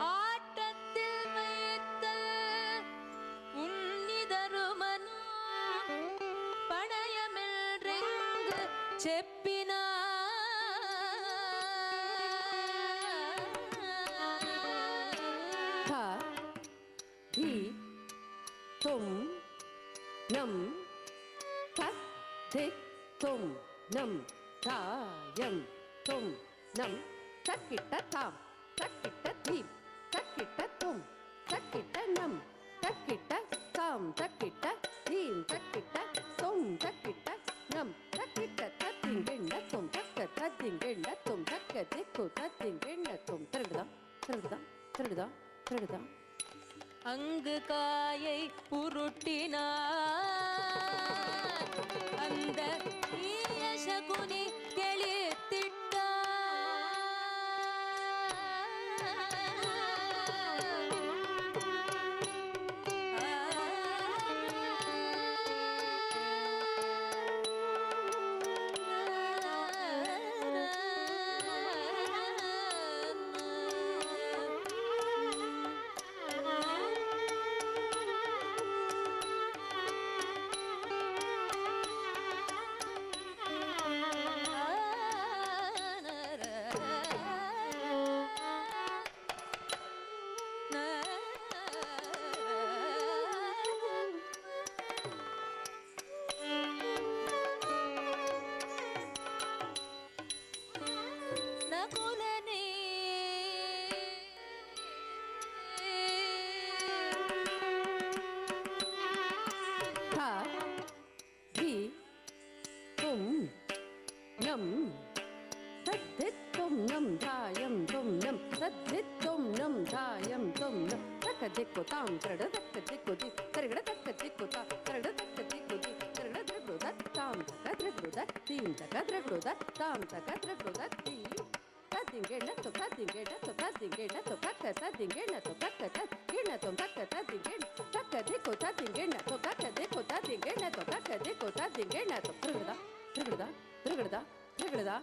ஆட்டத்தில் வைத்த உன்னிதருமனும் பணயமென்றெங்கு செப்பினா தும் நம் தக் திக் தும் நம் தாயம் தும் நம் தக்கிட்ட தாம் தக்கிட்ட தீம் தக்கிட்ட தும் தக்கிட்ட நம் தக்கிட்ட தாம் தக்கிட்ட தீம் தக்கிட்ட தும் தக்கிட்ட நம் தக்கிட்ட தத்திங்கெண்ண தும் தக்க தத்திங்கெண்ண தும் தக்க திக்கு தத்திங்கெண்ண தும் திருடுதா திருடுதா திருடுதா திருடுதா அங்கு காயை உருட்டினார் அந்த Shakuni Dikko tam tarada dakka dikko di tarada dakka dikko ta tarada dakka dikko di tarada drakko dat tam dakka drakko dat tim dakka drakko dat tam dakka drakko dat tim tadingenna to tadingenna to tadingenna to dakka tadingenna to dakka tadingenna to dakka tadingenna dakka dikko tadingenna to dakka dikko tadingenna to dakka dikko tadingenna to trigda trigda trigda trigda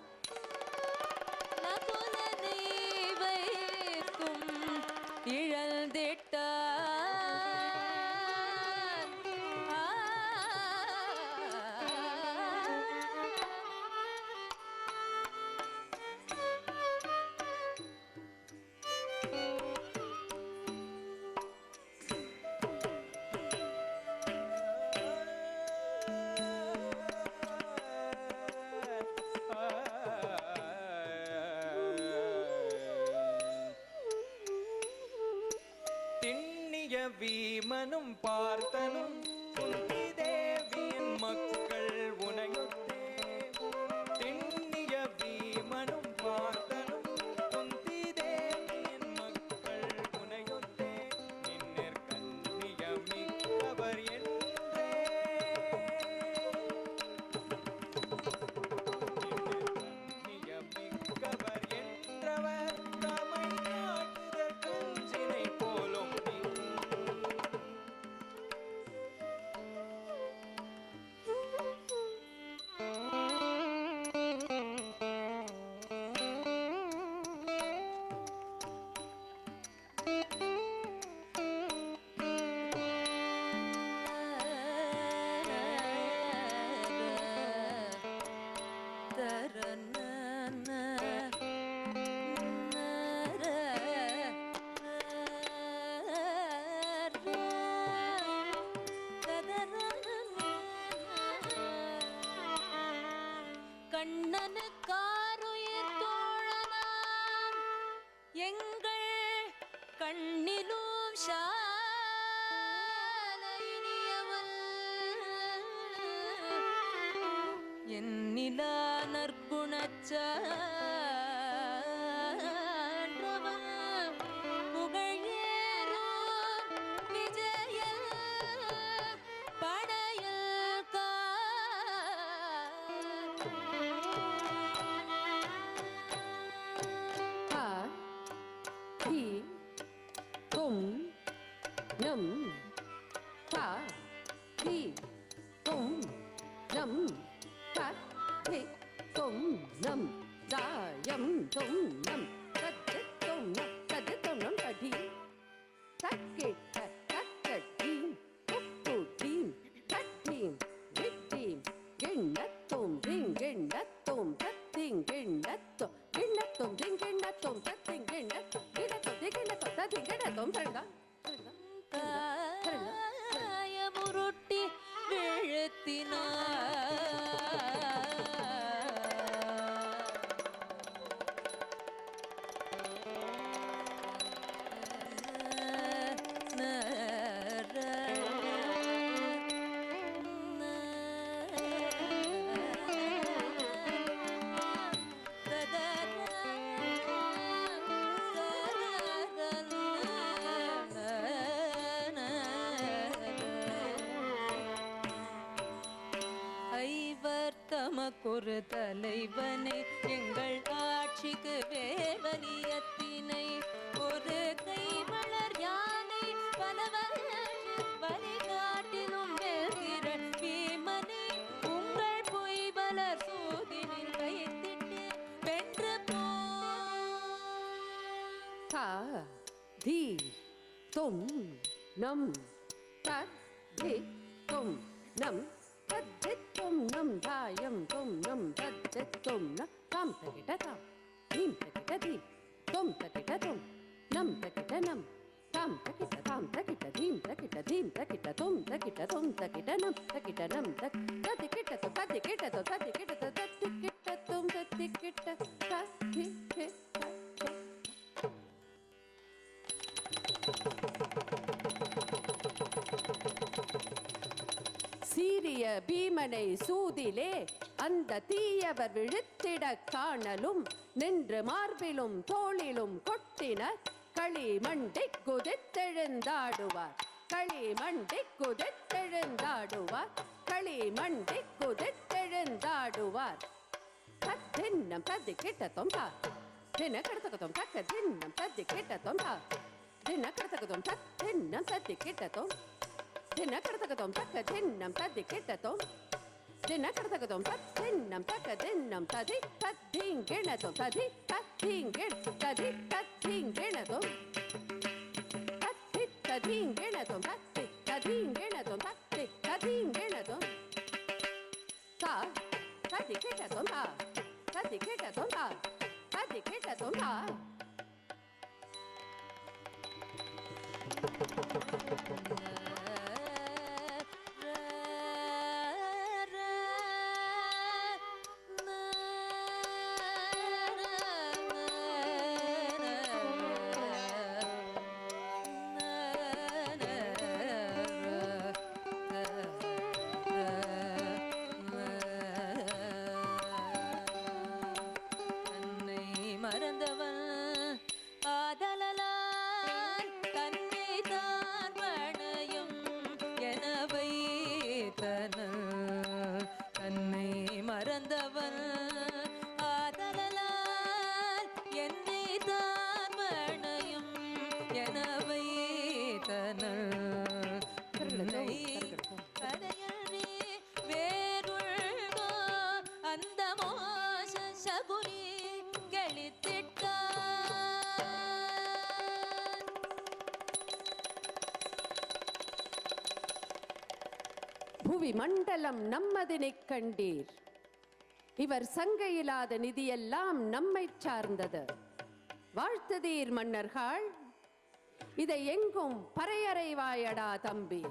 வீமனும் பார்த்தனும் குந்தி தேவியின் மக்கள் உனையொத்தே திண்ணிய வீமனும் பார்த்தனும் குந்தி தேவியின் மக்கள் உனையொத்தே நின்னர் கண்ணிய மிக்கவர் என்றே கண்ணிய மிக்கவர் என்றவர் தமிழ்நாட்டு கஞ்சினை போலும் கண்ணனுக்காருயிர் தோழனாம் எங்கள் கண்ணிலும் சாலையினியவள் என்னிலா நற்குணச்சான்றவள் புகழேறும் விஜயல் படையல் நம் தா தி தும் நம் த தி தும் நம் தாயம் தும் நம் தத் தும் நம் தத் தும் திக்கட்டும் தரடா முருட்டி விழுத்தினார் ஒரு தலைவனை எங்கள் ஆட்சிக்கு வேவலியத்தினை ஒரு கைமலர் யானை வழிகாட்டிலும் வெல்கிறன் பீமனை உங்கள் பொய்வலர் சூதினில் கைத்திட்டு வென்று போ தா தி தொம் நம் தத் தி தொம் நம் தத்தித்தும் நம் தாயம் தொம் நம் தத்தித்தும் ந தாம் தகிட்ட தாம் தீம் தகிட்ட தீம் தொம் தகிட்ட தொம் நம் தகிட்ட நம் தாம் தகிட்ட தாம் தகிட்ட தீம் தகிட்ட தீம் தகிட்ட தொம் தகிட்ட தொம் தகிட்ட நம் தகிட்ட நம் தத்திக்கிட்ட தொம் தத்திக்கிட்ட தொம் தத்திக்கிட்ட தொம் தத்திக்கிட்ட தொம் தத்திக்கிட்ட தத்தி சீரிய பீமனை சூதிலே அந்த தீயவர் விழுத்திட காணலும் நின்று மார்பிலும் தோளிலும் கொட்டினர் களி மண்டி குதித்தெழுந்தாடுவார் களி மண்டி குதித்தெழுந்தாடுவார் களி மண்டி குதித்தெழுந்தாடுவார் தின்னம் தத்தி கிட்ட தொம்பா தின கடத்தக்கத்தோம் தக்க தின்னம் தத்தி கிட்ட தொம்பா தின கடத்தக்கத்தோம் தக் தின்னம் தத்தி கிட்ட தொம் தின கடத்தக்கத்தோம் தக்க தின்னம் தத்தி கிட்ட தொம் தின கடத்தக்கத்தோம் தக் தின்னம் தக்க தின்னம் ததி தத்திங்கிணத்தோம் ததி தத்திங்கிண் ததி தத்திங்கிணத்தோம் தத்தி ததிங்கிணத்தோம் தத்தி ததிங்கிணத்தோம் தத்தி ததிங்கிணத்தோம் தா தத்தி கிட்ட தொம்பா தத்தி கிட்ட தொம்பா தத்தி கிட்ட தொம்பா புவி மண்டலம் நம்மதினைக் கண்டீர். இவர் சங்கையில்லாத நிதியெல்லாம் நம்மை சார்ந்தது. வாழ்த்துதீர் மன்னர்கள், இதை எங்கும் பறையறைவாயடா தம்பி.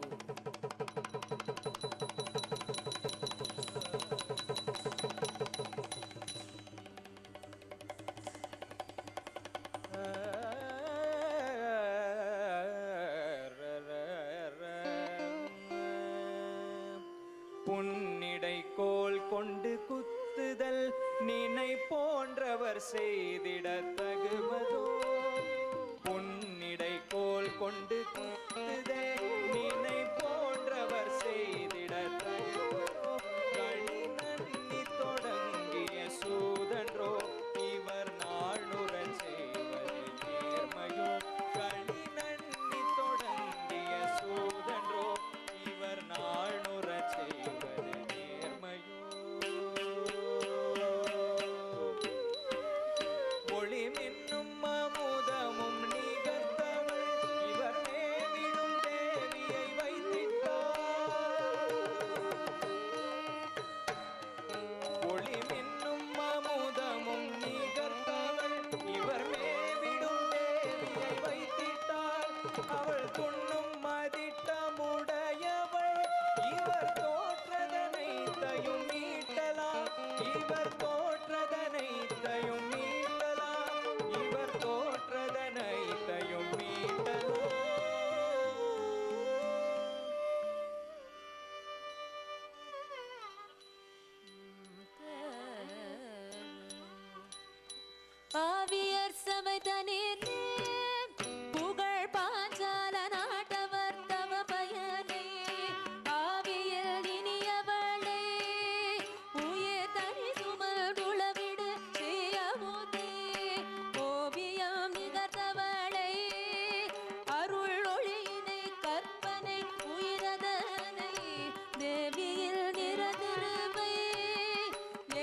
புன்னிடை கோல் கொண்டு குத்துதல் நினை போன்றவர் செய்திட தகுவதோ. புன்னிடை கோல் கொண்டு குத்துதல் நினை போன்றவர் செய்திட தகுவதோ. களி நன்னி தொடங்கிய சூதன்றோ இவர் நாளுரன் செய்வது நேர்மையோ. களி நன்னி தொடங்கிய சூதன்றோ இவர் நாளுரன் செய்வது நேர்மையோ. அவள் துண்ணும் மதிட்டமுடையவள் இவர் தோற்றதனைத்தையும் மீட்டலாம் இவர் தோற்றதனைத்தையும் மீட்டலாம் இவர் தோற்றதனைத்தையும் மீட்டலாம் பாவியர் சபை தனில் புகழ் பாஞ்சால நாட்டவர் தவ பயனை ஆவியில் இனியவளே உயிர் தனி சுமல் உளவிடு செய்யமுதே ஓவியம் நிகழ்த்தவளை அருள் ஒளியினை கற்பனை உயிரதனை தேவியில் நிறதிருவை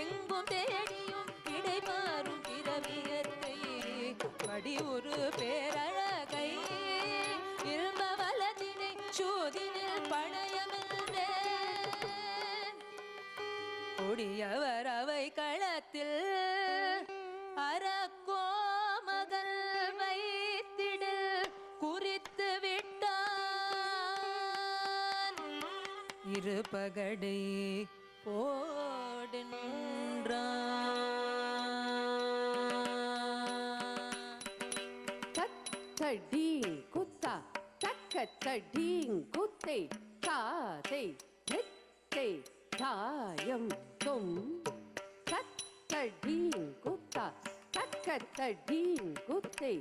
எங்கும் தேடியும் கிடைமாறும் பிறவியற்கை படி ஒரு பேரழகை இல்ம வலதினை சூதினில் பணையமில்லே கொடியவர் அவை களத்தில் அறக்கோமகள் வைத்திடில் குறித்து விட்டான் இருபகடை போடென்றான் தத்தடீங் குத்தா தக்கத்தடீங் குத்தை தாதை நெத்தை தாயம் தும் தத்தடீங் குத்தா தக்கத்தடீங் குத்தை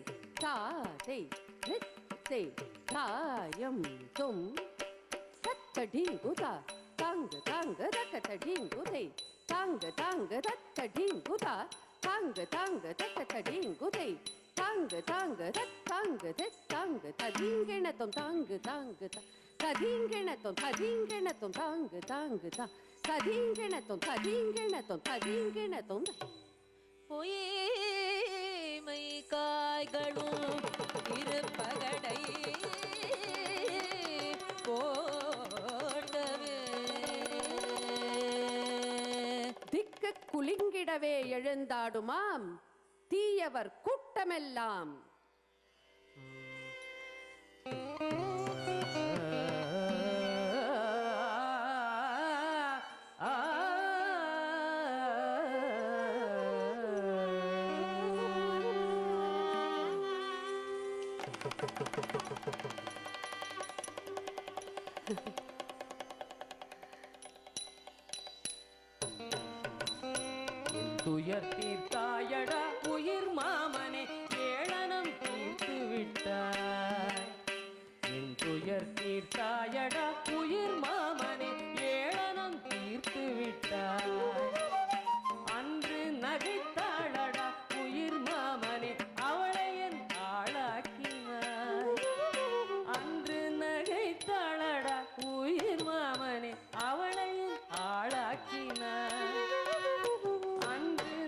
தாதை நெத்தை தாயம் தும் தத்தடீங் குத்தா தாங்க தாங்க தக்கத்தடீங் குத்தை தாங்க தாங்க தத்தடீங் குத்தா தாங்க தாங்க தக்கத்தடீங் குத்தை தாங்க தாங்க தாங்க தாங்க ததீங்கெனத்தம் தாங்க தாங்க ததீங்கெனத்தம் ததீங்கெனத்தம் தாங்க தாங்க ததீங்கெனத்தம் ததீங்கெனத்தம் ததீங்கெனத்தம் பொய்மை காய்களும் இருப்பகடை போட்டவே திக்கு குலுங்கிடவே எழுந்தாடுமாம் தீயவர் கூட்டமெல்லாம் துயர் தீர்த்தாயடா உயிர் மாமனே ஏளனம் தீர்த்து விட்டாய் என் துயர் தீர்த்தாயடா உயிர் மாமனே ஏளனம் தீர்த்து விட்டாய் அன்று நகைத்தாளடா உயிர் மாமனே அவளை என் ஆளாக்கினாய் அன்று நகைத்தாளடா உயிர் மாமனே அவளை என் ஆளாக்கினாய்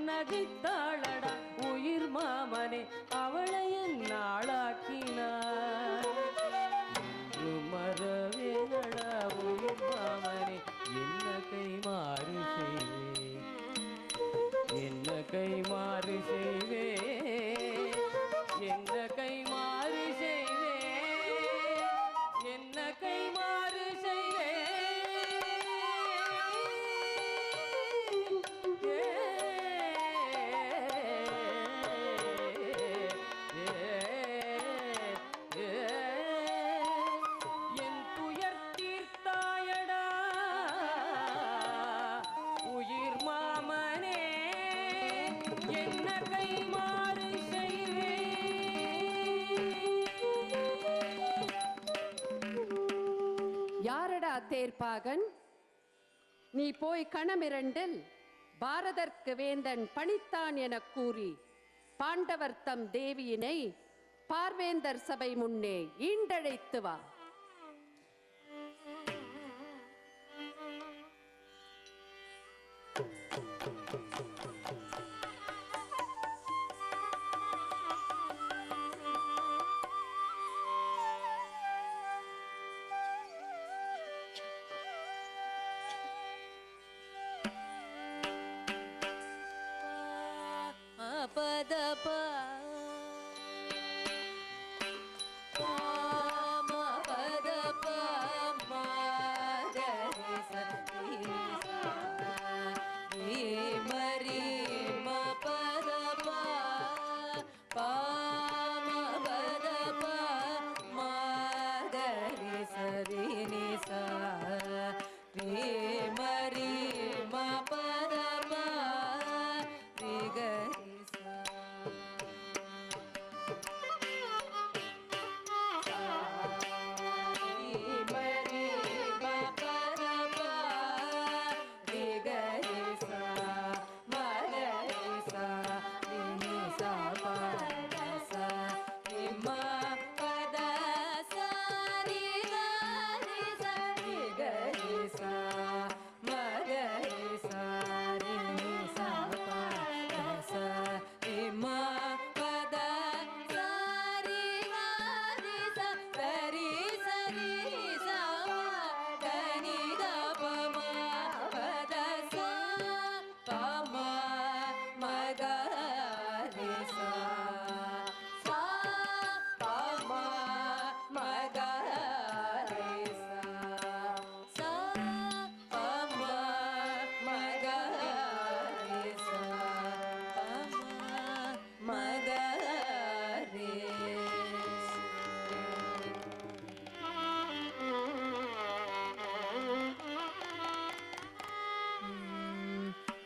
நகைத்தாளடா உயிர் மாமனே அவளை நாளாக்கினார் மறவேனடா உயிர் மாமனே என்ன கை மாறு செய்வே என்ன கை மாறு செய்வே என்ன கை மாறு செய்வே என்ன கை மாறு செய்வே யாரடா தேர்ப்பாகன் நீ போய் கணமிரண்டில் பாரதற்கு வேந்தன் பணித்தான் எனக் கூறி பாண்டவர் தம் தேவியினை பார்வேந்தர் சபை முன்னே ஈண்டழைத்து வா. பத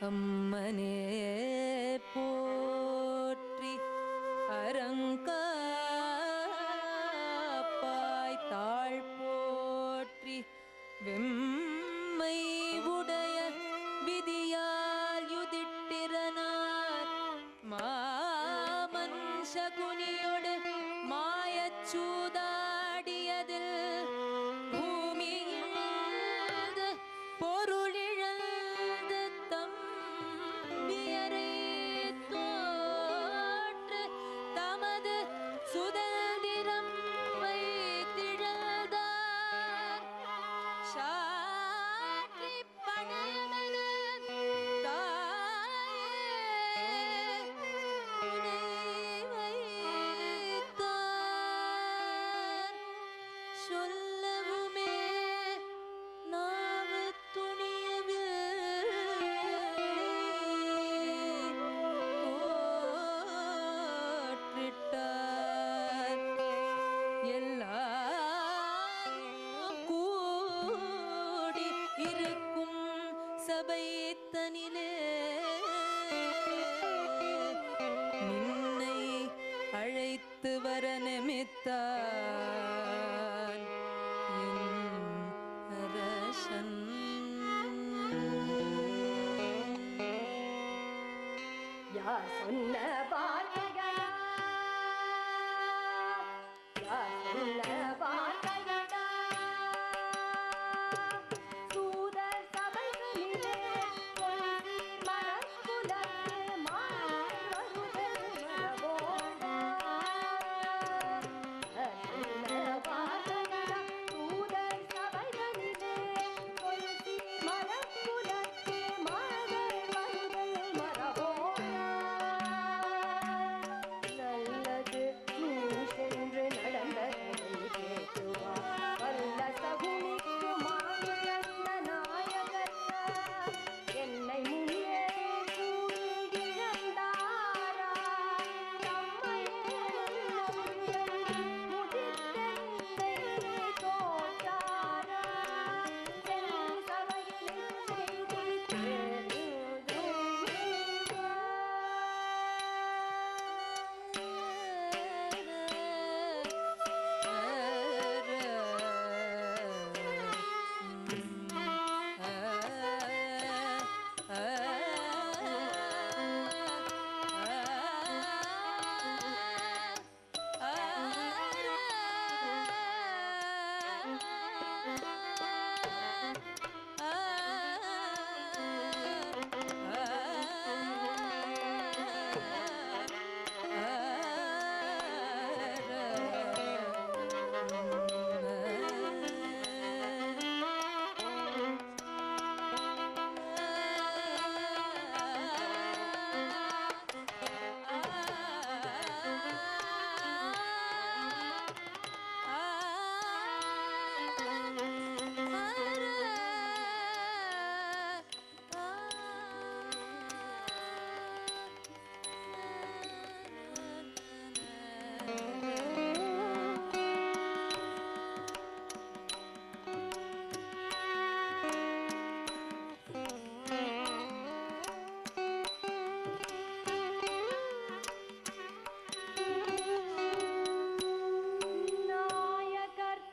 அம்மனே போற்றி அரங்காப்பாய் தாழ் போற்றி வெம்மை உடைய விதியால் யுதிட்டிரனார் மாமன் சகுனியோடு மாயச்சூதாடியதில் பூமியிழந்து பொருளிழந்து தம்பியரை தோற்று தமது சுதந்திரம் வைத்திழந்தார் சாற்றி படையமென தாயே துணை வைத்தார் சொல்லவுமே நாவு தோற்றிட்டார் எல்லாரும் கூடி இருக்கும் சபைத்தனிலே நின்னை அழைத்து வர நிமித்தான் என் அரசன் யார் சொன்ன வார்த்தைகளா யார் சொன்ன வார்த்தைகளா சூதர் சபைகளிலே பொய்சீர் மனக்குலத்து மாறி வருதல் மரபோடா. யார் சொன்ன வார்த்தைகளா சூதர் சபைகளிலே பொய்சீர் மனக்குலத்து மாறி வருதல் மரபோடா. நல்லது நீ சென்று நடந்ததை கேட்டுவார் வல்ல சகுனிக்கு மாநிலந்த நாயகர் என்னை முன்னே கூறி இழந்தாரா தம்மையே முதிர்ந்தெந்தை தோற்றாரா செல் சபையில் செய்தி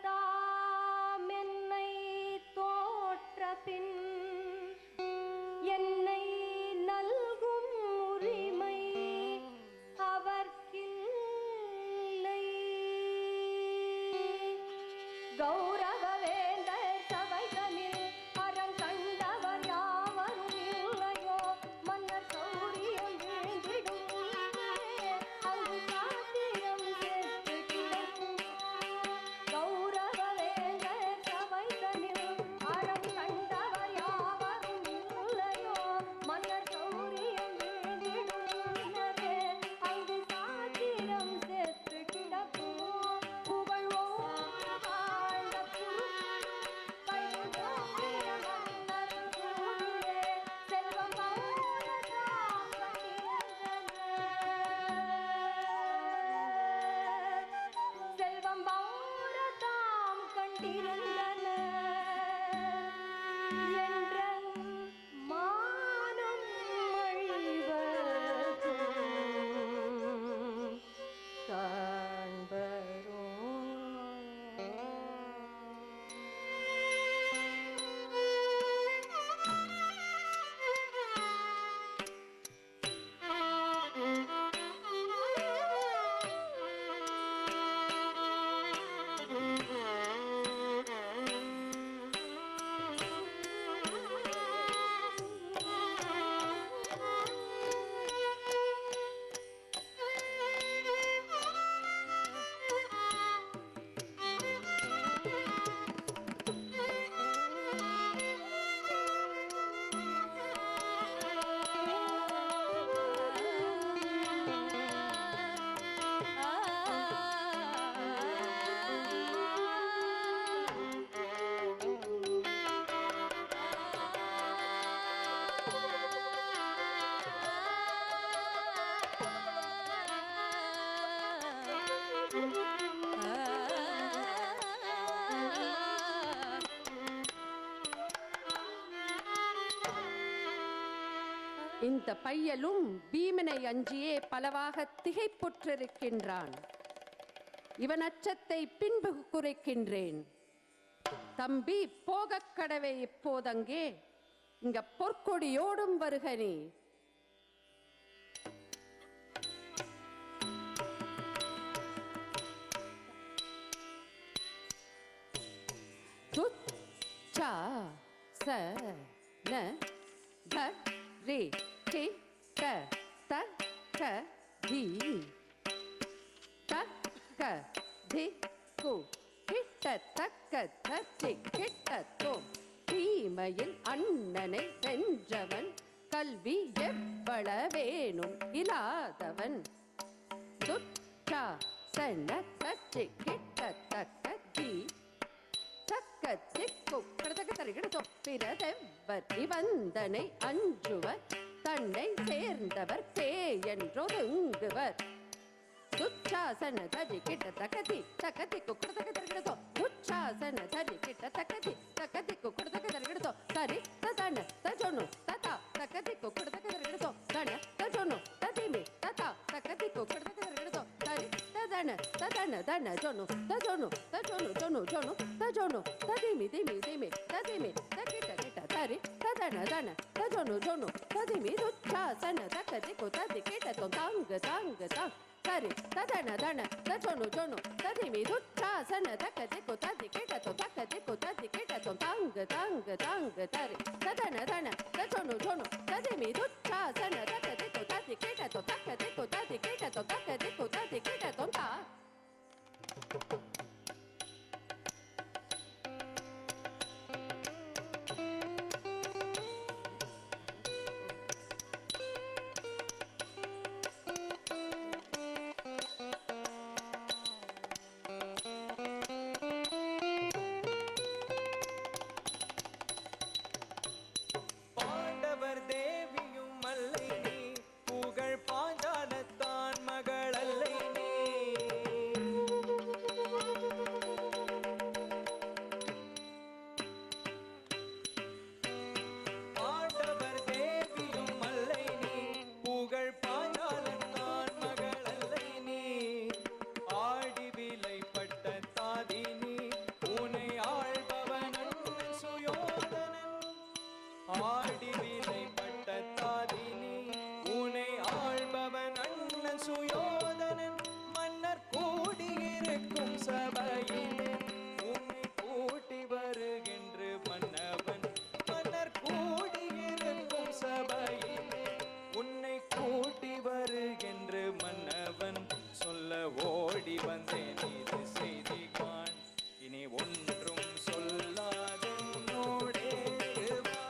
நாயகர்தாம் என்னை தோற்ற பின் என்னை நல்கும் உரிமை அவர்க்கில்லை. கௌரவ வேந்தர் சபைதனில் அறம் கண்டவர் யாவரும் இல்லையோ மன்னர் சௌரியம் வீழ்ந்திடும் அங்கு சாத்தியம் செத்து கிடக்கும். கௌரவ வேந்தர் சபைதனில் அறம் கண்டவர் யாவரும் இல்லையோ மன்னர் சௌரியம் வீழ்ந்திடும் அங்கு சாத்திரம் செத்து கிடக்கும். புகழ்வோம் வாழ்ந்த செல்வம் செல்வம் பௌரதாம் கண்டிருந்தன என்ற மானம் இந்த பையலும் பீமனை அஞ்சியே பலவாக திகைப்புற்றிருக்கின்றான். இவன் அச்சத்தை பின்பு குறைக்கின்றேன். தம்பி போகக் கடவை இப்போதங்கே, இங்க பொற்கொடியோடும் வருகனே. துச்சா ச ந த ரே கே க த க தி த க தி கு கிட்ட தக்க தத்தி கிட்ட தோ. தீமையில் அண்ணனை வென்றவன், கல்வி எவ்வளவேனும் இல்லாதவன். துச்சா சன தச்சி கிட்ட தக்க தி தக்க திக்கு கடதக தருகிடதோ. பிறதெவ்வர் நிபந்தனை அஞ்சுவர், தன்னை சேர்ந்தவர் பேயென்றொதுங்குவர். துச்சாசன தரி கிட்ட தக்கதி தக்கதி குக்கடதக தருகிடதோ. துச்சாசன தரி கிட்ட தக்கதி தக்கதி குக்கடதக தருகிடதோ. சரி ததன தஜொனு ததா தக்கதி குக்கடதக தருகிடதோ. தன தஜொனு ததிமி ததா தக்கதி குக்கடதக தருகிடதோ. சரி ததன ததன தன ஜொனு தஜொனு தஜொனு ஜொனு ஜொனு தஜொனு ததிமி திமி திமி ததிமி தக்கிட்ட கிட்ட சரி ததன தன தஜொனு ஜொனு ததிமி. துச்சாசன தக்கதி குததி கிட்ட தாங்க தாங்க தாங்க. சரி ததன தன தஜொனு ஜொனு ததிமி. துச்சாசன தக்கதி குததி கிட்ட தக்கதி குததி கிட்ட தாங்க தாங்க தாங்க. சரி ததன தன தஜொனு ஜொனு ததிமி. துச்சாசன தக்கதி குததி கிட்ட தக்கதி குததி கிட்ட தக்கதி குததி கிட்ட தா. பாண்டவர் தேவியும் மல்லை நீ, புகழ் பாஞ்சாலத்தான் மகள் அல்லை நீ. பாண்டவர் தேவியும் மல்லை நீ, புகழ் பாஞ்சாலத்தான் மகள் அல்லை நீ. ஆடி விலைப்பட்ட தாதி நீ, உனை ஆள்பவன் அண்ணன் சுயோதனன். ஆடி விலைப்பட்ட தாதினி, உனை ஆள்பவன் அண்ணன் சுயோதனன். மன்னர் கூடியிருக்கும் சபையிலே உன்னை கூட்டி வருகின்ற மன்னவன். மன்னர் கூடியிருக்கும் சபையிலே உன்னை கூட்டி வருகின்ற மன்னவன். சொல்ல ஓடி வந்தேன் இது செய்தி காண், இனி ஒன்றும் சொல்லாதே வா.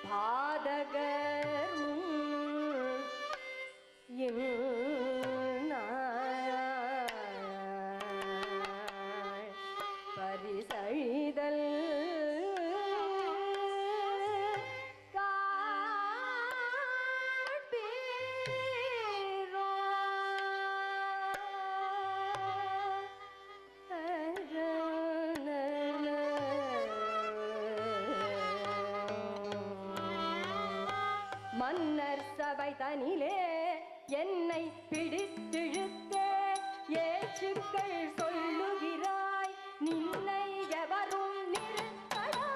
பாதகர் முன் பரிசழிதல் மன்னர் சபை தனிலே என்னை பிடித்திழுத்தே ஏச்சுக்கள் சொல்லுகிறாய் நின்னை எவரும் நிறுத்தடா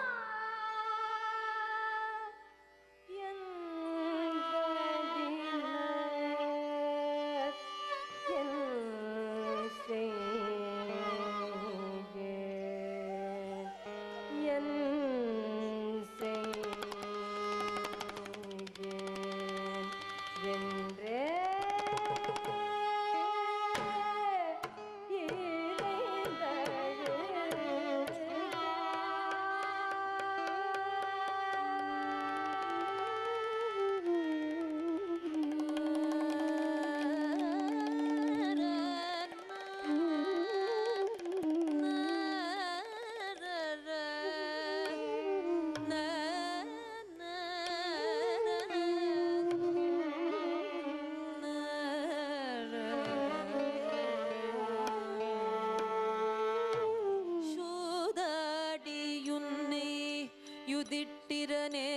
யுதிட்டிரனே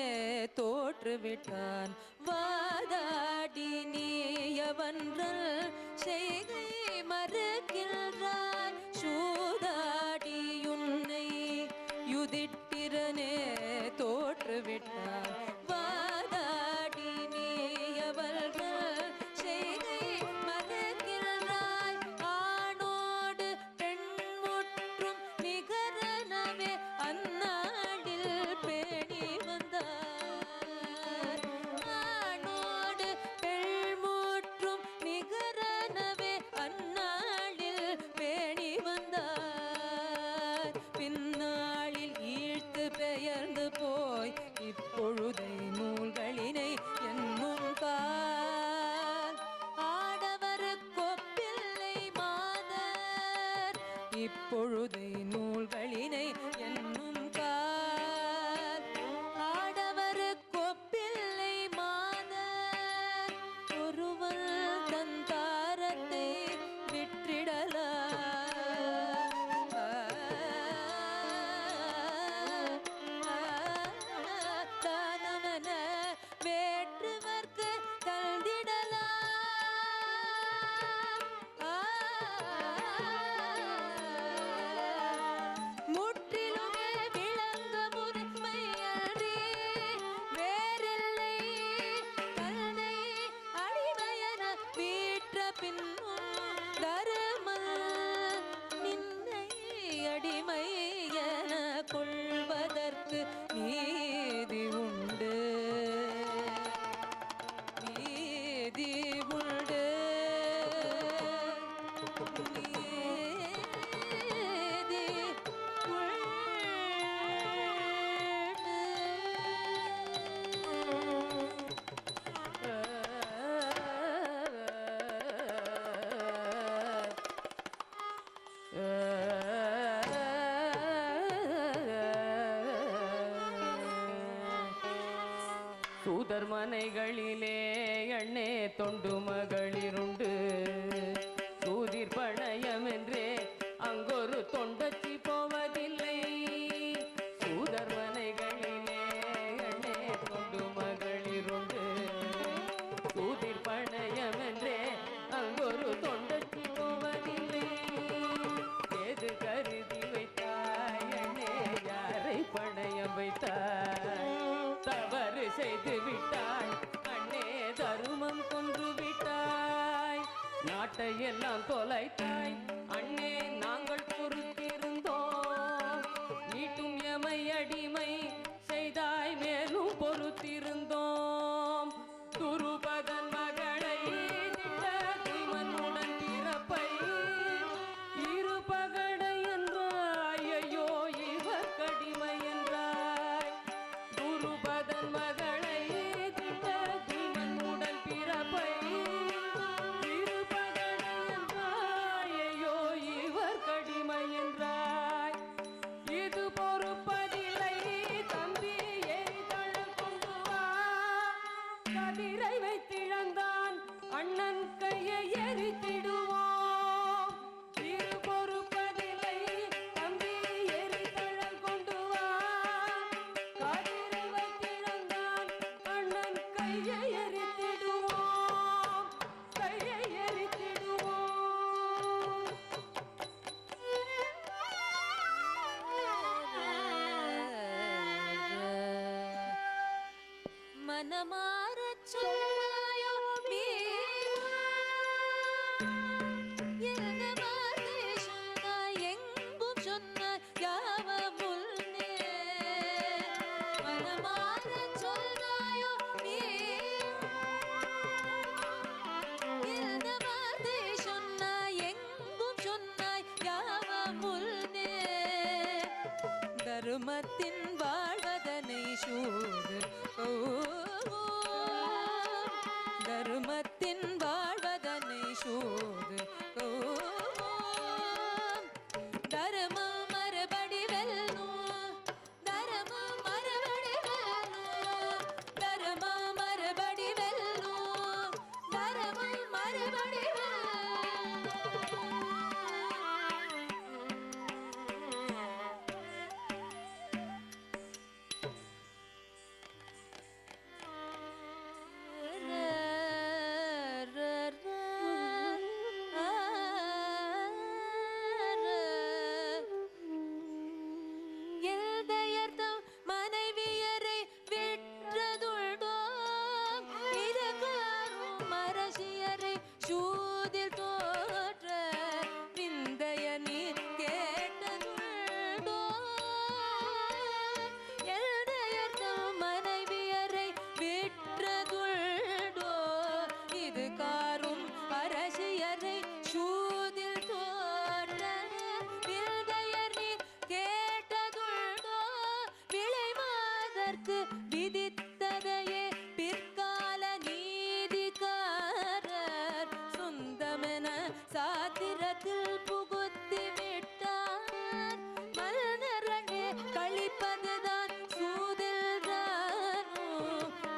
தோற்றுவிட்டான் வாதாடி நீயவன்றல் செய்கை மறுக்கின்றான் சூதாடியுன்னை யுதிட்டிரனே தோற்றுவிட்டான் வாதாடி நீயவன்றல் செய்கை மறுக்கின்றாய் ஆணோடு பெண்முற்றும் நிகரனவே அந்நாடில் பேணி வந்தார் ஆணோடு பெண்முற்றும் நிகரனவே அந்நாளில் பேணி வந்தார் பின்னாளில் ஈழ்த்து பெயர்ந்து போய் இப்பொழுதை நூல்களினை என்னும் கால் ஆடவருக்கொப்பில்லை மாதர் இப்பொழுதை நூல்களினை என்னும் கால் ஆடவருக்கொப்பில்லை மாதர் ஒருவன் தன் தாரத்தை விற்றிடலாம் தானவன வேற்றுவர்க்கு தந்திடலாம் முற்றிலுமே விளங்க முறைமையன்றி வேறில்லை தன்னை அடிமையன வீற்ற பின்னும் தருமல் நின்னை அடிமை என கொள்வதற்கு நீதி உண்டு நீதி உண்டு நீதி சூதர் மனைகளிலே எண்ணே தொண்டு மகளிருண்டு சூதிர் பணயம் என்றே அங்கொரு தொண்டச்சி போவதில்லை சூதர் மனைகளிலே எண்ணே தொண்டு மகளிருண்டு சூதிர் பணயம் என்றே அங்கொரு தொண்டச்சி போவதில்லை ஏது கருதி வைத்தாய் எண்ணே யாரை பணயம் வைத்தாய் தவறு செய்து விட்டாய் அண்ணே தருமம் கொன்று விட்டாய் நாட்டை எல்லாம் தொலைத்தாய் அண்ணே நாங்கள் பொறுத்திருந்தோம் நீட்டும் எமை அடிமை செய்தாய் மேலும் பொறுத்திருந்தோம் துருபதன் மகளை திட்ட தீமனுடன் பிறப்பை இருபகடை என்றாய் ஐயோ இவர் கடிமை என்றாய் குருபதன் மகன் கதிரை வைத்திழந்தான் அண்ணன் கையை எரித்திடுவோம். இரு பொறுப்பதில்லை தம்பி எரிதழல் கொண்டு வா. கதிரை வைத்திழந்தான் அண்ணன் கையை எரித்திடுவோம், கையை எரித்திடுவோம். மனமாறச் சொன்னாயோ பீமா, என்ன வார்த்தை சொன்னாய் எங்கும் சொன்னாய் யாவும் முன்னே. மனமாறச் சொன்னாயோ பீமா, என்ன வார்த்தை சொன்னாய் எங்கும் சொன்னாய் யாவும் முன்னே. தருமத்தின் வாழ்வதனை சூடு தருமத்தின் வாழ்வதனை சூது தருமம் மறுபடி வெல்லும், தருமம் மறுபடி வெல்லும், தருமம் மறுபடி வெல்லும், தருமம் மறுபடி எல்தையர்தம் மனைவியரை விற்றதுள்டோ, இருகாரும் அரசியரை சூதில் தோற்ற விந்தைய நீர் கேட்டதுள்டோ. எல்தையர்தம் மனைவியரை விற்றதுள்டோ, இது காரும் அரசியரை சூதில் தோற்ற விந்தையர் நீர் கேட்டதுள்டோ. விளைவாதற்கு விதித்ததையே பிற்கால நீதிக்காரர் சொந்தமென சாத்திரத்தில் புகுத்தி விட்டார். மன்னர்களே கழிப்பதுதான் சூதில்தாரும்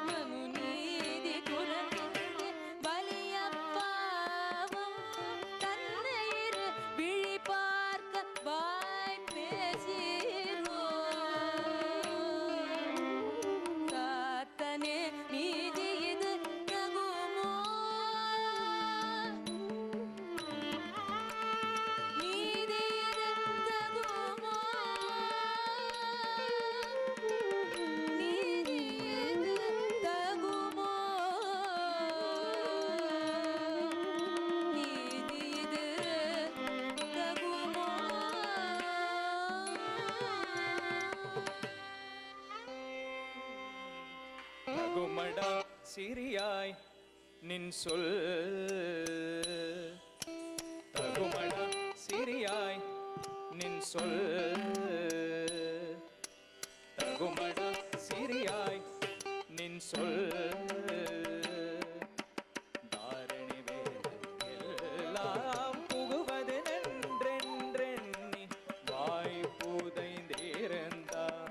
மனு நீதி குரலிலே பலியப்பாவும். தன்னையிரு விழி பார்க்க வாய் பேசிரோ, சாத்தனே நீதி இது தகுமோ, நீதி இது தகுமோ, நீதி இது தகுமோ, நீதி இது தகுமோ. தகுமடா சிறியாய் நின் சொல், தகுமடா சிறியாய் நின் சொல், தகுமடா சிறியாய் நின் சொல். தாரணி வேதெல்லாம் புகுவது நன்றென்றெண்ணி வாய் புதைந்திருந்தார்.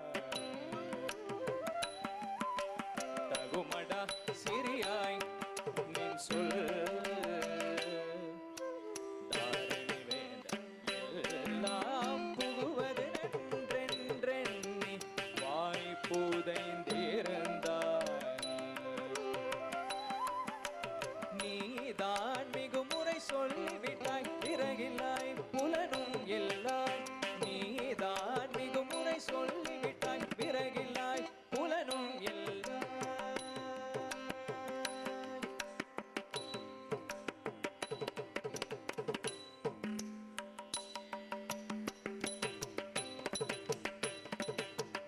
தகுமடா சிறியாய் நின் சொல், தாரணி வேதெல்லாம் புகுவது நன்றென்றெண்ணி வாய் புதைந்திருந்தார். நீதான் மிகுமுறை சொல்லிவிட்டாய் பிறகில்லாய் புலனும் எல்லாய். நீதான் மிகுமுறை சொல்லிவிட்டாய் பிறகில்லாய் புலனும் எல்லாய்.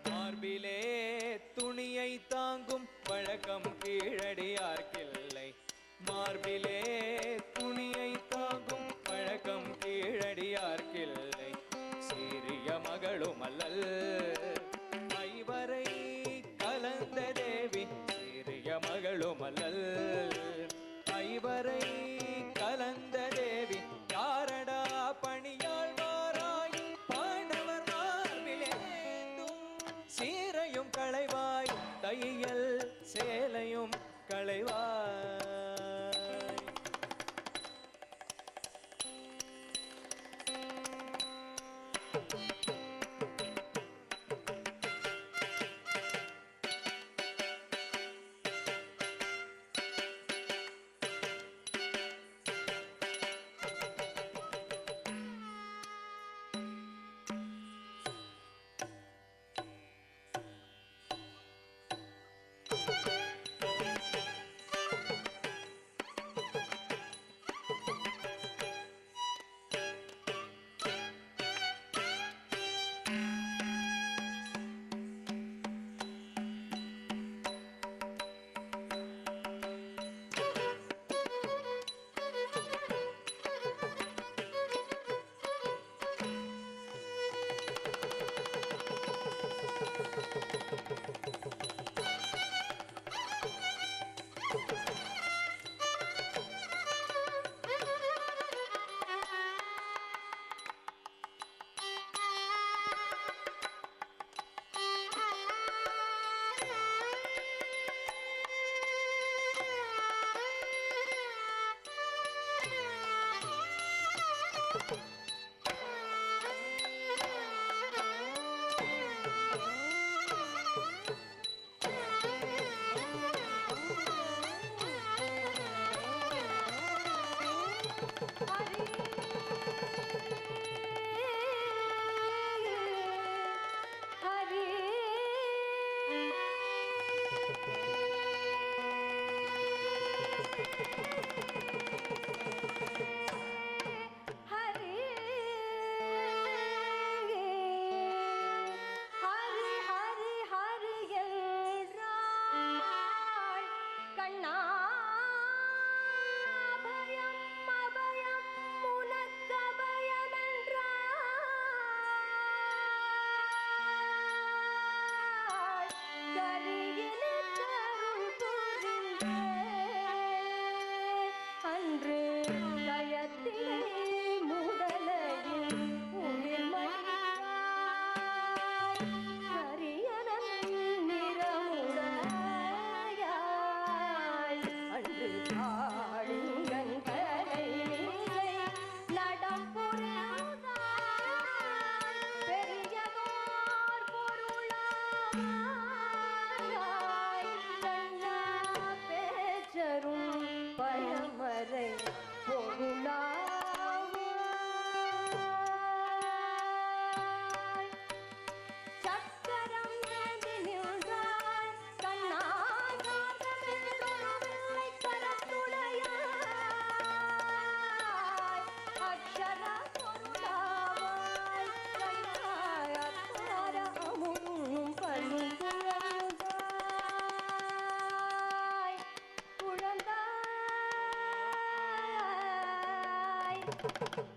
மார்பிலே துணியை தாங்கும் பழக்கம் கீழடியார்க்கில்லை. மார்பிலே துணியை தாங்கும் பழக்கம் கீழடியார்க்கில்லை. சிறிய மகளும் அல்லல் ஐவரை கலந்த தேவி, சிறிய மகளும் அல்லல் ஐவரை கலந்த தேவி. யாரடா பணியாள் மாறாய் பாண்டவர் மார்பிலேந்தும் சீரையும் களைவாய் தையல் சேலையும் களை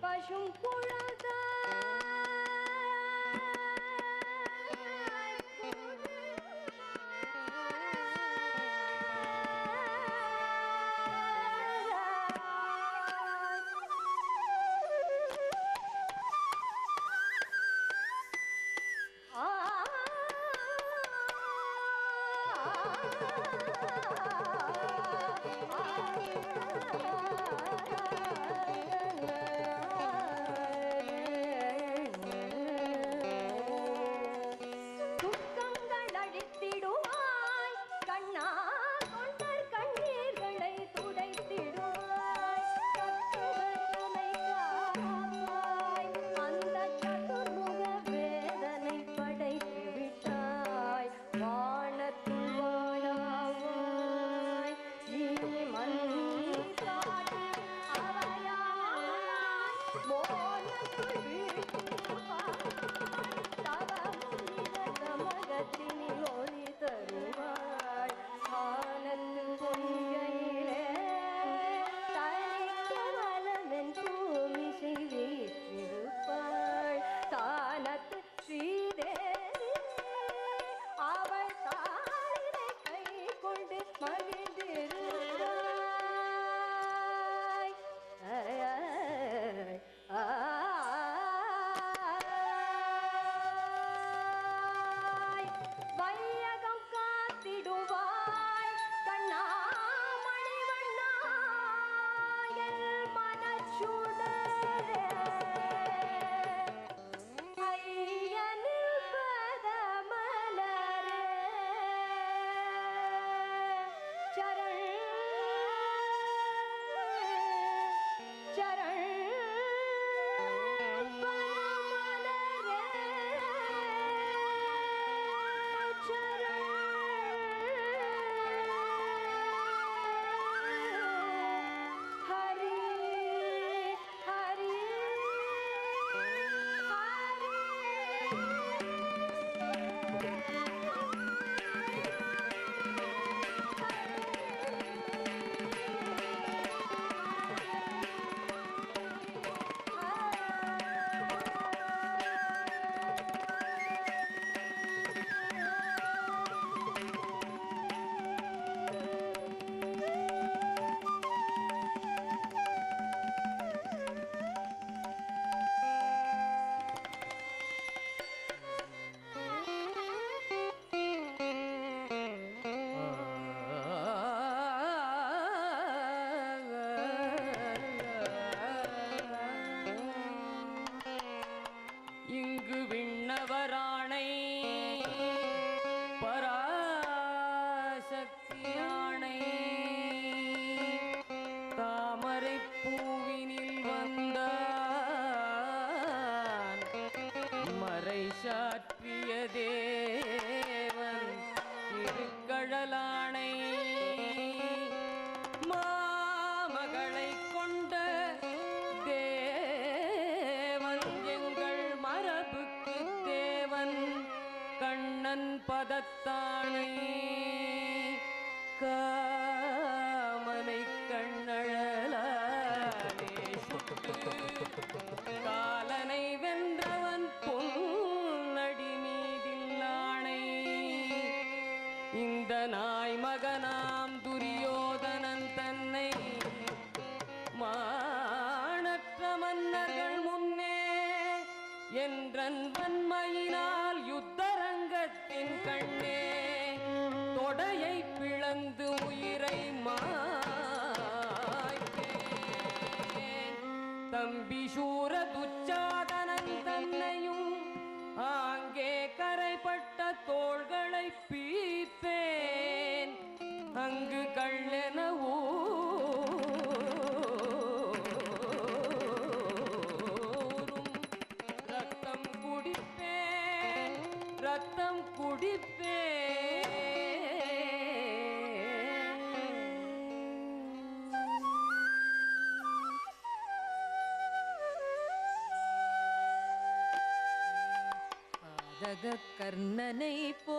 பசும் வீரனாம் துரியோதனன் தன்னை மாணற்ற மன்னர்கள் முன்னே என்றன் வன்மையினால் யுத்தரங்கத்தின் கண்ணே தொடையை பிளந்து உயிரை மாய்ப்பேன். தம்பி சூர துச்சாதனன் தன்னையும் ஆங்கே கரைப்பட்ட தோள்களை பீப்பேன். அங்கு கள்ளென ஊரும் ரத்தம் குடிப்பேன், ரத்தம் குடிப்பேன். பாதக கர்ணனை போ